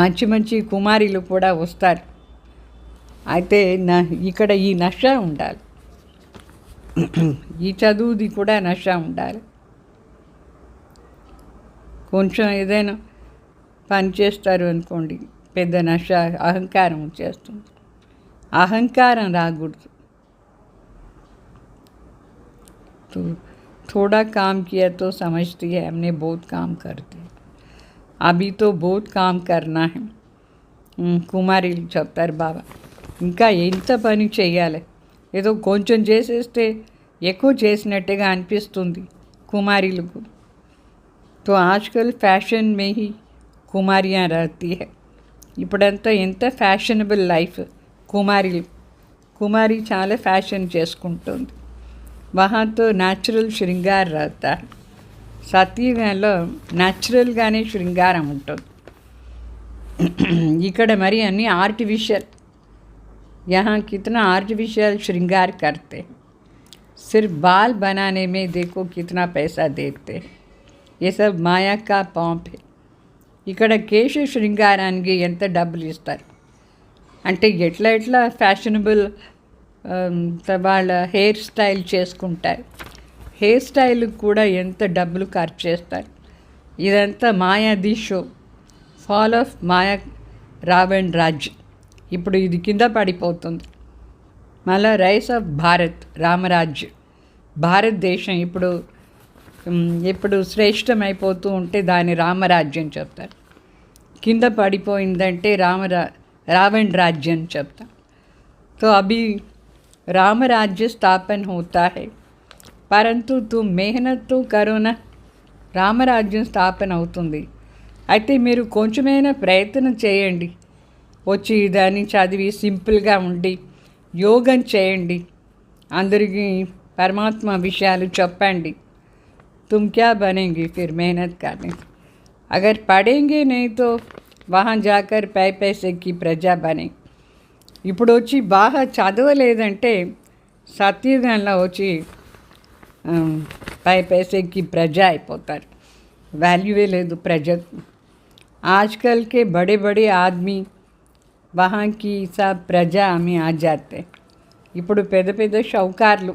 మంచి మంచి కుమారీలు కూడా వస్తారు. అయితే ఇక్కడ ఈ నష ఉండాలి, ఈ చదువుది కూడా నష ఉండాలి. కొంచెం ఏదైనా పని చేస్తారు అనుకోండి, పెద్ద నష, అహంకారం వచ్చేస్తుంది. అహంకారం రాకూడదు. थोड़ा काम किया तो समझती है हमने बहुत काम करते हैं, अभी तो बहुत काम करना है. కుమారీలు చెప్తారు బాబా, ఇంకా ఎంత పని చేయాలి. ఏదో కొంచెం చేసేస్తే ఎక్కువ చేసినట్టుగా అనిపిస్తుంది కుమారీలకు. తో ఆజ్కల్ ఫ్యాషన్ మే హీ కుమారియా రహతీ హై. ఇప్పుడంతా ఎంత ఫ్యాషనబుల్ లైఫ్. కుమారి చాలా ఫ్యాషన్ చేసుకుంటుంది. వహాతో న్యాచురల్ శృంగార్ రహతా. సత్యుగంలో న్యాచురల్గానే శృంగారం ఉంటుంది. ఇక్కడ మరి అన్నీ ఆర్టిఫిషిयल. यहाँ कितना आर्टिफिशियल श्रृंगार करते हैं. सिर्फ बाल बनाने में देखो कितना पैसा देते हैं. ये सब माया का पंप है. ఇక్కడ కేశ శృంగారానికి ఎంత డబ్బులు ఇస్తారు అంటే ఎట్లా ఫ్యాషనబుల్ వాళ్ళ హెయిర్ స్టైల్ చేసుకుంటారు. హెయిర్ స్టైల్కి కూడా ఎంత డబ్బులు ఖర్చు చేస్తారు. ఇదంతా మాయాది షో, ఫాల్ ఆఫ్ మాయా రావణ్ రాజ్. ఇప్పుడు ఇది కింద పడిపోతుంది. మళ్ళా రైస్ ఆఫ్ భారత్, రామరాజ్యం. భారతదేశం ఇప్పుడు శ్రేష్టమైపోతూ ఉంటే దాన్ని రామరాజ్యం చెప్తారు. కింద పడిపోయిందంటే రావణ్ రాజ్యం చెప్తాం. तो अभी राम राज्य स्थापन होता है, परंतु तुम मेहनत तो करो ना. రామరాజ్యం స్థాపన అవుతుంది. అయితే మీరు కొంచెమైనా ప్రయత్నం చేయండి. వచ్చి దాన్ని చదివి సింపుల్గా ఉండి యోగం చేయండి. అందరికీ పరమాత్మ విషయాలు చెప్పండి. तुम क्या बनेंगे फिर मेहनत करने. अगर पढ़ेंगे नहीं तो वहाँ जाकर పై पैसे की ప్రజా బనే. ఇప్పుడు వచ్చి బాగా చదవలేదంటే సత్యుగంలో వచ్చి పై पैसेకి ప్రజ అయిపోతారు. వాల్యూవే లేదు ప్రజకు. आजकल के बड़े बड़े आदमी वहाँ की सब ప్రజా में आ जाते. ఇప్పుడు పెద్ద పెద్ద షౌకార్లు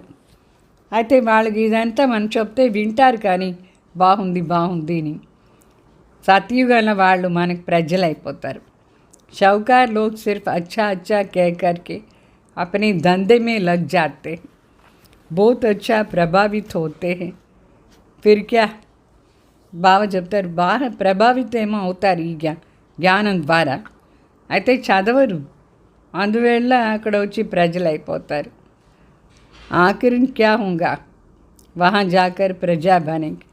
అయితే వాళ్ళకి ఇదంతా మనం చెప్తే వింటారు కానీ బాగుంది బాగుంది అని. సత్యుగంలో వాళ్ళు మనకు ప్రజలు అయిపోతారు. शाहूकार लोग सिर्फ अच्छा अच्छा कह कर के अपने धंधे में लग जाते हैं, बहुत अच्छा प्रभावित होते हैं. फिर क्या బాగా చెప్తారు, బాగా ప్రభావితం ఏమో అవుతారు ఈ జ్ఞానం ద్వారా. అయితే చదవరు, అందువల్ల అక్కడ వచ్చి ప్రజలు అయిపోతారు. ఆఖరిన్ క్యా హోంగా వహా జాకర్ ప్రజా బనేంగే.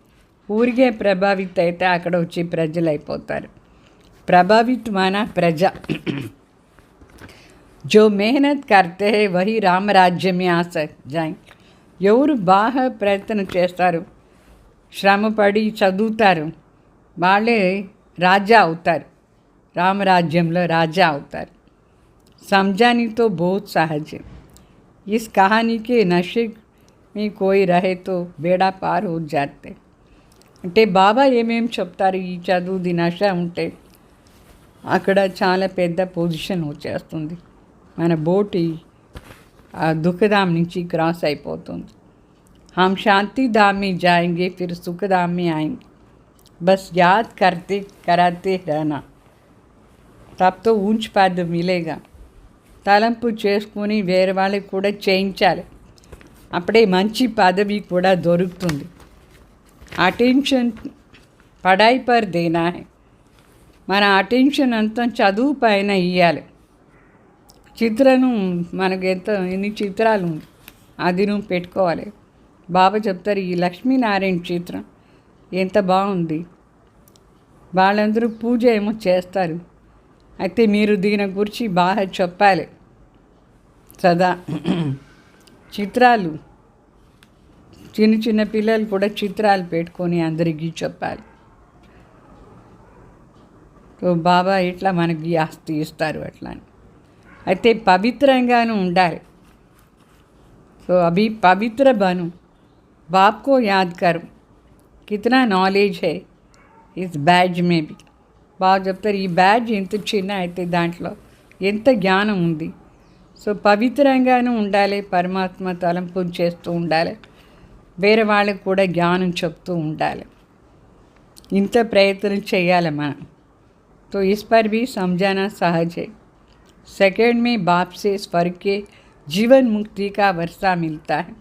ఊరికే ప్రభావిత అయితే అక్కడ వచ్చి ప్రజలు అయిపోతారు. प्रभावित माना प्रजा. जो मेहनत करते हैं वही राम राज्य में आ जाएंगे. ఎవరు బాగా ప్రయత్నం చేస్తారు, శ్రమపడి చదువుతారు, వాళ్ళే రాజా అవుతారు, రామరాజ్యంలో రాజా అవుతారు. समझानी तो बहुत सहज है. इस कहानी के नशे में कोई रहे तो बेड़ा पार हो जाते. అంటే బాబా ఏమేమి చెప్తారు, ఈ చదువుది నష ఉంటే అక్కడ చాలా పెద్ద పొజిషన్ వచ్చేస్తుంది. మన బోటి ఆ దుఃఖధామ్ నుంచి క్రాస్ అయిపోతుంది. हम शांति धाम में जाएंगे फिर सुख धाम में आएंगे, बस याद करते कराते रहना, तब तो ऊंच पद मिलेगा. తలంపు చేసుకొని వేరే వాళ్ళకి కూడా చేయించాలి, అప్పుడే మంచి పదవి కూడా దొరుకుతుంది. అటెన్షన్ పడాయి పర్ దేనా హై. మన అటెన్షన్ అంతా చదువు పైన ఇవ్వాలి. చిత్రను మనకు ఎన్ని చిత్రాలు ఉంది అది నువ్వు పెట్టుకోవాలి. బాబా చెప్తారు, ఈ లక్ష్మీనారాయణ చిత్రం ఎంత బాగుంది, వాళ్ళందరూ పూజ ఏమో చేస్తారు, అయితే మీరు దీని గురించి బాగా చెప్పాలి. సదా చిత్రాలు చిన్న చిన్న పిల్లలు కూడా చిత్రాలు పెట్టుకొని అందరికీ చెప్పాలి. సో బాబా ఇట్లా మనకి ఆస్తి ఇస్తారు అట్లా. అయితే పవిత్రంగాను ఉండాలి. సో అభి పవిత్ర బను, బాప్ కో యాద్ కరు, కితనా నాలెడ్జ్ హై ఇస్ బ్యాడ్జ్ మే బి. బాగా చెప్తారు, ఈ బ్యాడ్జ్ ఎంత చిన్న అయితే దాంట్లో ఎంత జ్ఞానం ఉంది. సో పవిత్రంగాను ఉండాలి, పరమాత్మ తలంపు చేస్తూ ఉండాలి, వేరే వాళ్ళకి కూడా జ్ఞానం చెప్తూ ఉండాలి. ఇంత ప్రయత్నం చేయాలి మనం. तो इस पर भी समझाना सहज है. सेकंड में बाप से स्वर्ग के जीवन मुक्ति का वर्षा मिलता है.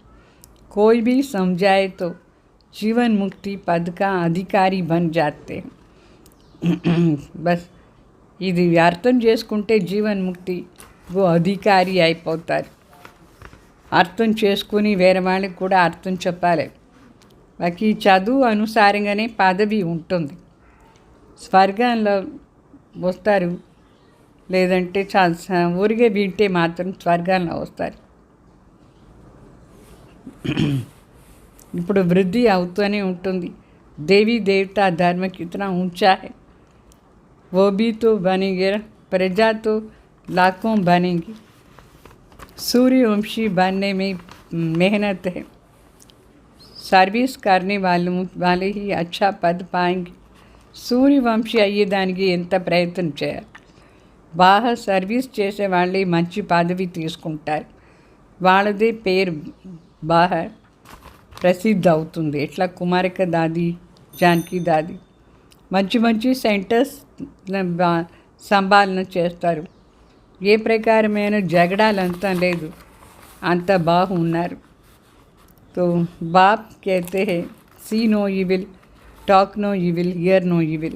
कोई भी समझाए तो जीवन मुक्ति पद का अधिकारी बन जाते हैं. बस ఇది అర్థం చేసుకుంటే జీవన్ ముక్తి ఓ అధికారి అయిపోతారు. అర్థం చేసుకుని వేరే వాళ్ళకి కూడా అర్థం చెప్పాలి. బాకీ చదువు అనుసారంగానే పదవి ఉంటుంది. స్వర్గంలో వస్తారు, లేదంటే ఊరికే వింటే మాత్రం స్వర్గంలో వస్తారు. ఇప్పుడు వృద్ధి అవుతూనే ఉంటుంది. దేవీ దేవతా ధర్మ కిतना ऊंचा है, वो भी तो बनेंगे, प्रजा तो लाखों बनेंगी. सूर्यवंशी बनने में मेहनत है, सर्विस करने वाले ही अच्छा पद पाएंगे. సూర్యవంశీ అయ్యేదానికి ఎంత ప్రయత్నం చేయాలి. బాగా సర్వీస్ చేసే వాళ్ళే మంచి పదవి తీసుకుంటారు, వాళ్ళదే పేరు బాగా ప్రసిద్ధి అవుతుంది. ఎట్లా కుమారిక దాది, జానకి దాది మంచి మంచి సెంటర్స్ సంభాలన చేస్తారు. ఏ ప్రకారమైన జగడాలంతా లేదు, అంత బాగున్నారు. తో బాప్ कहते हैं see no evil, talk no evil, hear no evil.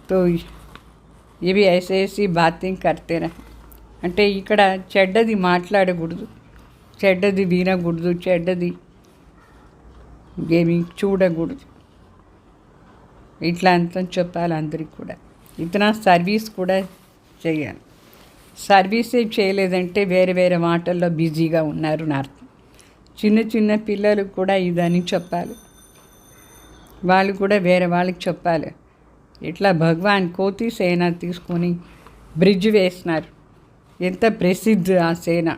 तो ये भी ऐसे ऐसी बातें करते रहे. అంటే ఇక్కడ చెడ్డది మాట్లాడకూడదు, చెడ్డది వినకూడదు, చెడ్డది ఏమి చూడకూడదు. ఇట్లా అంతా చెప్పాలి అందరికి కూడా. ఇతనా సర్వీస్ కూడా చేయాలి. సర్వీసే చేయలేదంటే వేరే వేరే మాటల్లో బిజీగా ఉన్నారు నా అర్థం. చిన్న చిన్న పిల్లలకు కూడా ఇదని చెప్పాలి, వాళ్ళు కూడా వేరే వాళ్ళకి చెప్పాలి. ఇట్లా భగవాన్ కోతి సేన తీసుకొని బ్రిడ్జ్ వేసినారు. ఎంత ప్రసిద్ధి ఆ సేన.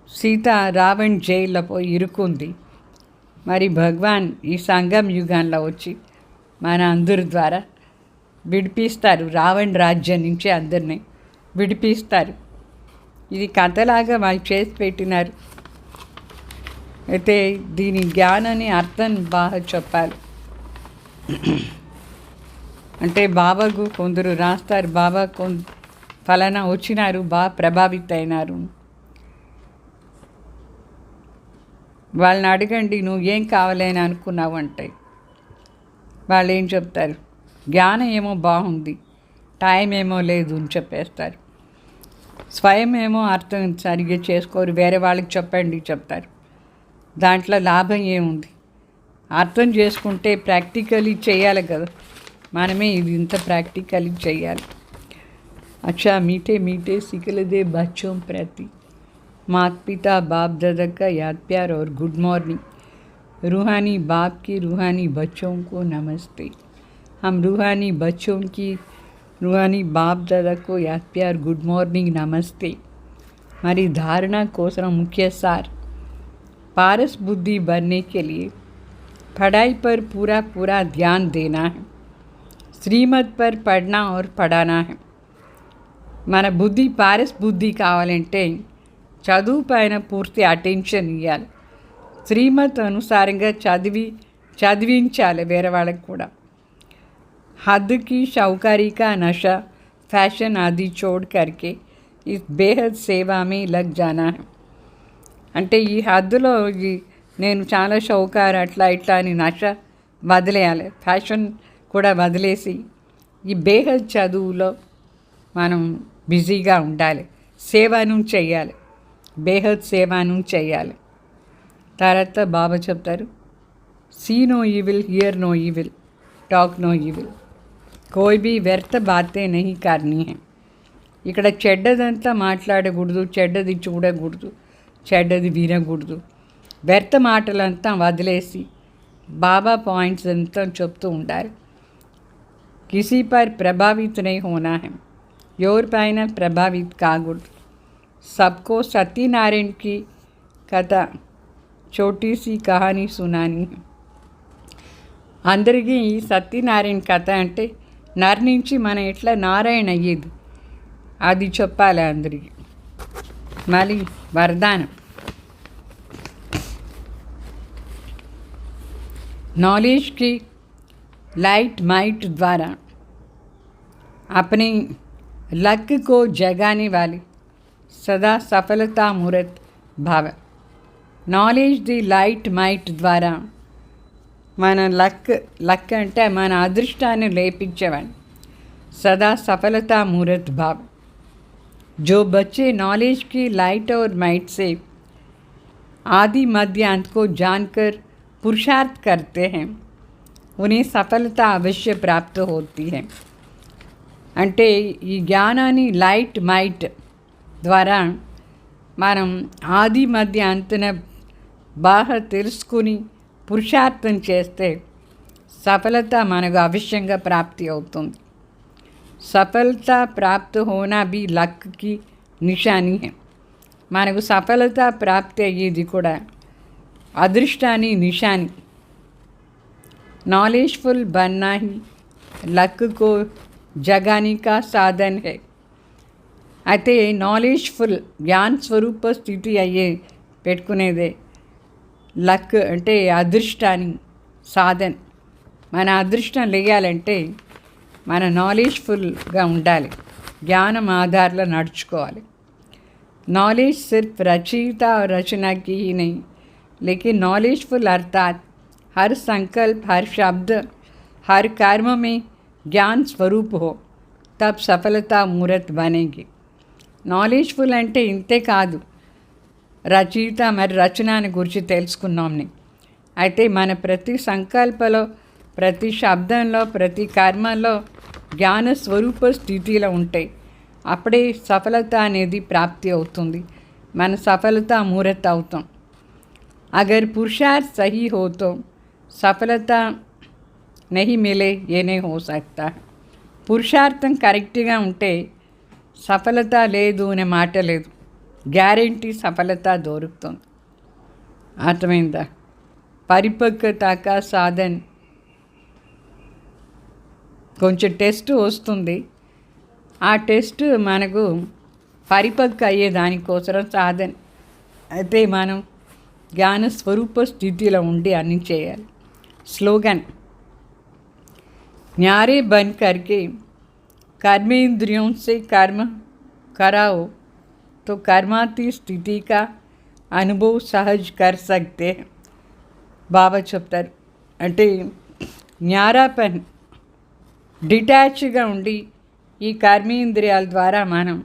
సీత రావణ్ జైల్లో పోయి ఇరుక్కుంది. మరి భగవాన్ ఈ సంగం యుగంలో వచ్చి మన అందరి ద్వారా విడిపిస్తారు. రావణ్ రాజ్యం నుంచి అందరినీ విడిపిస్తారు. ఇది కథలాగా వాళ్ళు చేసి పెట్టినారు. అయితే దీని జ్ఞానాన్ని అర్థం బాగా చెప్పాలి. అంటే బాబాకు కొందరు రాస్తారు, బాబా ఫలానా వచ్చినారు, బాగా ప్రభావిత అయినారు. వాళ్ళని అడగండి, నువ్వు ఏం కావాలని అనుకున్నావు అంటే వాళ్ళు ఏం చెప్తారు, జ్ఞానం ఏమో బాగుంది, టైం ఏమో లేదు అని చెప్పేస్తారు. స్వయం ఏమో అర్థం సరిగ్గా చేసుకోరు, వేరే వాళ్ళకి చెప్పండి చెప్తారు. దాంట్లో లాభం ఏముంది? అర్థం చేసుకుంటే ప్రాక్టికలీ చేయాలి కదా, మనమే ఇది ఇంత ప్రాక్టికలీ చేయాలి. अच्छा मीठे मीठे सिखल दे बच्चों प्रति माता पिता बाप दादा का याद प्यार और गुड मॉर्निंग. रूहानी बाप की रूहानी बच्चों को नमस्ते. हम रूहानी बच्चों की रूहानी बाप दादा को याद प्यार गुड मॉर्निंग नमस्ते. हमारी धारणा कोसम मुख्य सार, पारस बुद्धि बनने के लिए पढ़ाई पर पूरा पूरा ध्यान देना है. श्रीमत पर पढ़ना और पढ़ाना है. మన బుద్ధి పారస్ బుద్ధి కావాలంటే చదువు పైన పూర్తి అటెన్షన్ ఇవ్వాలి. శ్రీమత్ అనుసారంగా చదివించాలి వేరే వాళ్ళకి కూడా. హద్దుకి షౌకారీ కా నషా ఫ్యాషన్ ఆది చోడ్ కర్కే ఇస్ బేహద్ సేవా మే లగ్ జానా హై. అంటే ఈ హద్దులో నేను చాలా షౌకారు అట్లా ఇట్లా అని నష వదిలేయాలి, ఫ్యాషన్ కూడా వదిలేసి ఈ బేహద్ చదువులో మనం బిజీగా ఉండాలి. సేవను చెయ్యాలి, బేహద్ సేవను చెయ్యాలి. తర్వాత బాబా చెప్తారు, see no evil, hear no evil, talk no evil, కోయి భీ వ్యర్థ బాతే నహీ కర్నీ హై. ఇక్కడ చెడ్డదంతా మాట్లాడకూడదు, చెడ్డది చూడకూడదు, చెడ్డది వినకూడదు. వ్యర్థ మాటలంతా వదిలేసి బాబా పాయింట్స్ అంతా చెప్తూ ఉండాలి. కిసీ పర్ ప్రభావిత్ నహీ హోనా హై, ఎవరి పైన ప్రభావిత్ కాకూడదు. సబ్కో సత్యనారాయణ కి కథ చోటీ సి కహానీ సునాని. అందరికీ ఈ సత్యనారాయణ కథ అంటే నర్ నుంచి మనం ఎట్లా నారాయణ అయ్యేది అది చెప్పాలి అందరికీ. మళ్ళీ వరదానం, नॉलेज की लाइट माइट द्वारा अपने लक को जगाने वाली सदा सफलता मुहूर्त भाव. नॉलेज दी लाइट माइट द्वारा మన లక్ అంటే మన అదృష్టాన్ని లేపించేవాడిని. सदा सफलता मुहूर्त भाव. जो बच्चे नॉलेज की लाइट और माइट से आदि मध्य अंत को जानकर पुरुषार्थ करते हैं उन्हें सफलता अवश्य प्राप्त होती है. అంటే ఈ జ్ఞానాన్ని లైట్ మైట్ ద్వారా మనం ఆది మధ్య అంతన బాగా తెలుసుకుని పురుషార్థం చేస్తే సఫలత మనకు అవశ్యంగా ప్రాప్తి అవుతుంది. సఫలత ప్రాప్తి హోనా బి లక్ కి నిషానీ హై. మనకు సఫలత ప్రాప్తి అయ్యేది కూడా అదృష్టాన్ని నిషాని. नॉलेजफुल बनना ही लक को जगाने का साधन है. అయితే నాలెడ్జ్ఫుల్ జ్ఞాన స్వరూప స్థితి అయ్యే పెట్టుకునేదే లక్ అంటే అదృష్టాన్ని సాధన్. మన అదృష్టం లేయాలంటే మన నాలెడ్జ్ఫుల్గా ఉండాలి, జ్ఞానం ఆధారంలో నడుచుకోవాలి. नॉलेज सिर्फ रचयिता और रचना की ही नहीं, लेकिन नॉलेजफुल अर्थात हर संकल्प, हर शब्द, हर कर्म में ज्ञान स्वरूप हो, तब सफलता मुहूर्त बनेगी. నాలెడ్జ్ఫుల్ అంటే ఇంతే కాదు, రచయిత మరి రచనని గురించి తెలుసుకున్నాంని. అయితే మన ప్రతి సంకల్పంలో, ప్రతి శబ్దంలో, ప్రతి కర్మలో జ్ఞాన స్వరూప స్థితిలో ఉంటాయి. అప్పుడే సఫలత అనేది ప్రాప్తి అవుతుంది, మన సఫలత ముహూర్త అవుతాం. अगर पुरुषार्थ सही हो तो सफलता नहीं मिले ये नहीं हो सकता है. పురుషార్థం కరెక్ట్గా ఉంటే సఫలత లేదు అనే మాట లేదు, గ్యారెంటీ సఫలత దొరుకుతుంది. అర్థమైందా? పరిపక్వత का సాధన్ కొంచెం టెస్ట్ వస్తుంది. ఆ టెస్ట్ మనకు పరిపక్వ అయ్యే దానికోసం సాధన. అయితే మనం జ్ఞాన స్వరూప స్థితిలో ఉండి అన్ని చేయాలి. స్లోగన్, न्यारे बन करके कर्मेंद्रियों से कर्म कराओ तो कर्माती स्थिति का అనుభవ్ సహజ్ కర్ సక్తే. బాబా చెప్తారు. అంటే న్యారా పని డిటాచ్గా ఉండి ఈ కర్మేంద్రియాల ద్వారా మనం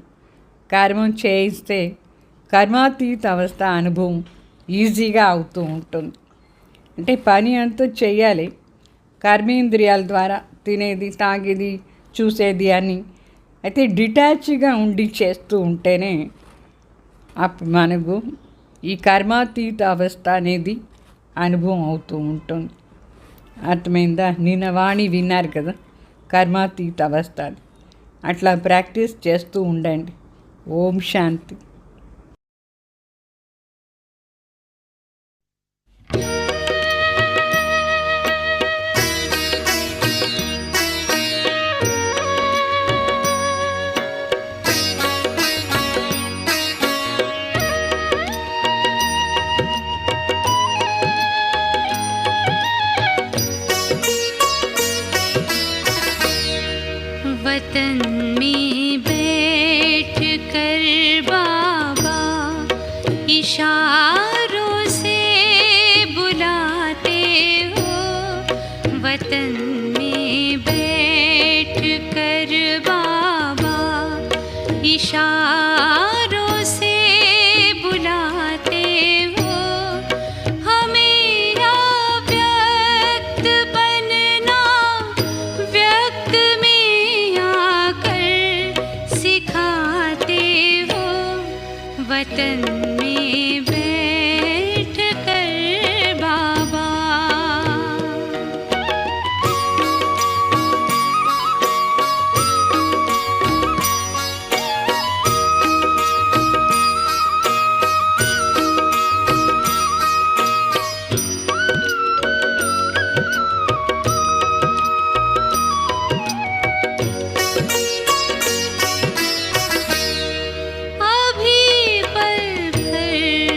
కర్మం చేయిస్తే కర్మాతీత అవస్థ అనుభవం ఈజీగా అవుతూ ఉంటుంది. అంటే పని అంతా చెయ్యాలి కర్మేంద్రియాల ద్వారా, తినేది తాగేది చూసేది అని. అయితే డిటాచ్గా ఉండి చేస్తూ ఉంటేనే అప్పుడు మనకు ఈ కర్మాతీత అవస్థ అనేది అనుభవం అవుతూ ఉంటుంది. అర్థమైందా? నిన్న వాణి విన్నారు కదా, కర్మాతీత అవస్థ. అట్లా ప్రాక్టీస్ చేస్తూ ఉండండి. ఓం శాంతి. वतन में बैठ कर बाबा इशारों से बुलाते हो। वतन में बैठ कर बाबा इशारों से बुलाते हो। हमें अव्यक्त बनना व्यक्त में आकर सिखाते हो। वतन में बैठ कर बाबा अभी पल भर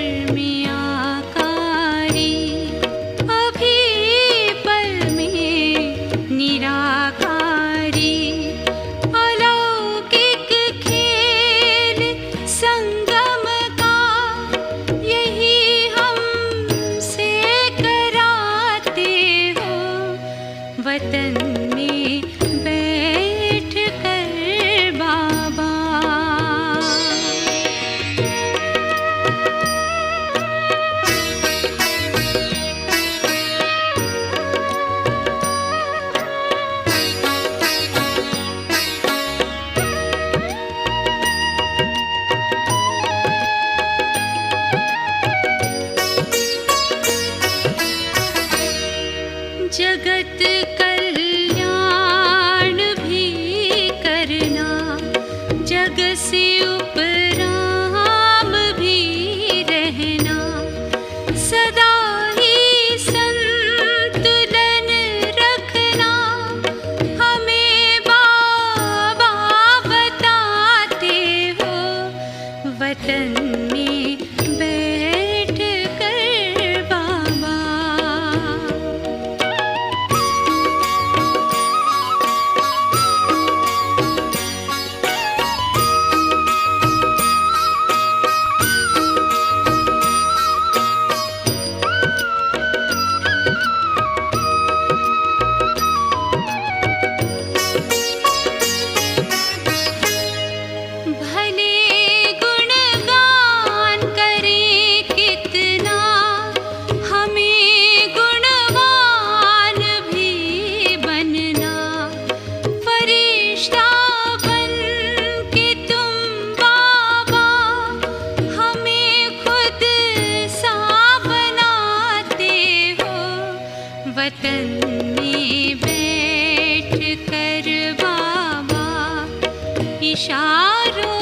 इशारों